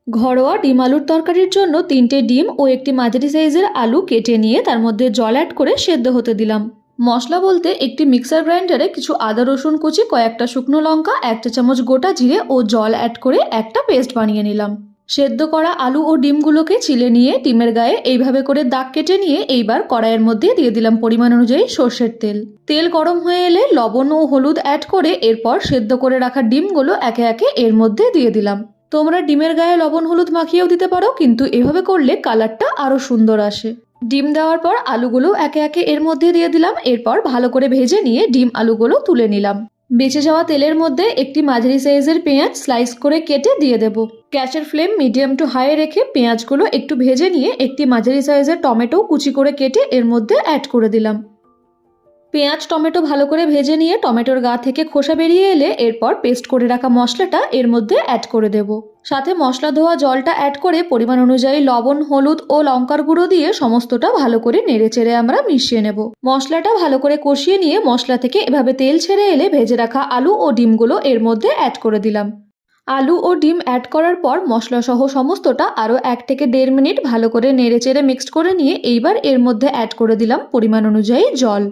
ঘরোয়া ডিম আলুর তরকারির জন্য 3টে ডিম ও একটি মাঝারি সাইজের আলু কেটে নিয়ে তার মধ্যে জল অ্যাড করে সেদ্ধ হতে দিলাম। মশলা বলতে একটি মিক্সার গ্রাইন্ডারে কিছু আদা রসুন কুচি, কয়েকটা শুকনো লঙ্কা, 1 চা চামচ গোটা জিরে ও জল অ্যাড করে একটা পেস্ট বানিয়ে নিলাম। সেদ্ধ করা আলু ও ডিমগুলোকে চিলে নিয়ে ডিমের গায়ে এইভাবে করে দাগ কেটে নিয়ে এইবার কড়াইয়ের মধ্যে দিয়ে দিলাম পরিমাণ অনুযায়ী সর্ষের তেল। তেল গরম হয়ে এলে লবণ ও হলুদ অ্যাড করে এরপর সেদ্ধ করে রাখা ডিমগুলো একে একে এর মধ্যে দিয়ে দিলাম। তোমরা ডিমের গায়ে লবণ হলুদ মাখিয়েও দিতে পারো, কিন্তু এভাবে করলে কালারটা আরো সুন্দর আসে। ডিম দেওয়ার পর আলুগুলো একে একে এর মধ্যে দিয়ে দিলাম। এরপর ভালো করে ভেজে নিয়ে ডিম আলুগুলো তুলে নিলাম। বেঁচে যাওয়া তেলের মধ্যে একটি মাঝারি সাইজের পেঁয়াজ স্লাইস করে কেটে দিয়ে দেব। গ্যাসের ফ্লেম মিডিয়াম টু হাই রেখে পেঁয়াজগুলো একটু ভেজে নিয়ে একটি মাঝারি সাইজের টমেটো কুচি করে কেটে এর মধ্যে অ্যাড করে দিলাম। পেঁয়াজ টমেটো ভালো করে ভেজে নিয়ে টমেটোর গা থেকে খোসা বেরিয়ে এলে এরপর পেস্ট করে রাখা মশলাটা এর মধ্যে অ্যাড করে দেব। সাথে মশলা ধোয়া জলটা অ্যাড করে পরিমাণ অনুযায়ী লবণ, হলুদ ও লঙ্কার গুঁড়ো দিয়ে সমস্তটা ভালো করে নেড়েচেড়ে আমরা মিশিয়ে নেব। মশলাটা ভালো করে কষিয়ে নিয়ে মশলা থেকে এভাবে তেল ছেড়ে এলে ভেজে রাখা আলু ও ডিমগুলো এর মধ্যে অ্যাড করে দিলাম। আলু ও ডিম অ্যাড করার পর মশলা সহ সমস্তটা আরও 1 থেকে 1.5 মিনিট ভালো করে নেড়েচেড়ে মিক্সড করে নিয়ে এইবার এর মধ্যে অ্যাড করে দিলাম পরিমাণ অনুযায়ী জল।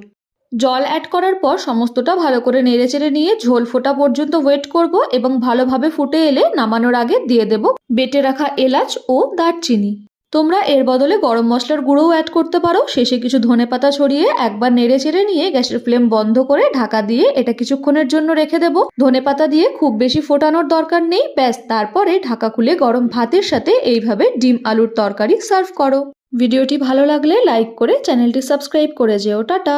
জল অ্যাড করার পর সমস্তটা ভালো করে নেড়েচেড়ে নিয়ে ঝোল ফোটা পর্যন্ত ওয়েট করব এবং ভালোভাবে ফুটে এলে নামানোর আগে দিয়ে দেব বেটে রাখা এলাচ ও দারচিনি। তোমরা এর বদলে গরম মশলার গুঁড়োও অ্যাড করতে পারো। শেষে কিছু ধনেপাতা ছড়িয়ে একবার নেড়েচেড়ে নিয়ে গ্যাসের ফ্লেম বন্ধ করে ঢাকা দিয়ে এটা কিছুক্ষণের জন্য রেখে দেব। ধনেপাতা দিয়ে খুব বেশি ফোটানোর দরকার নেই, ব্যাস তারপরে ঢাকা খুলে গরম ভাতের সাথে এইভাবে ডিম আলুর তরকারি সার্ভ করো। ভিডিওটি ভালো লাগলে লাইক করে চ্যানেলটি সাবস্ক্রাইব করে যেও। টাটা।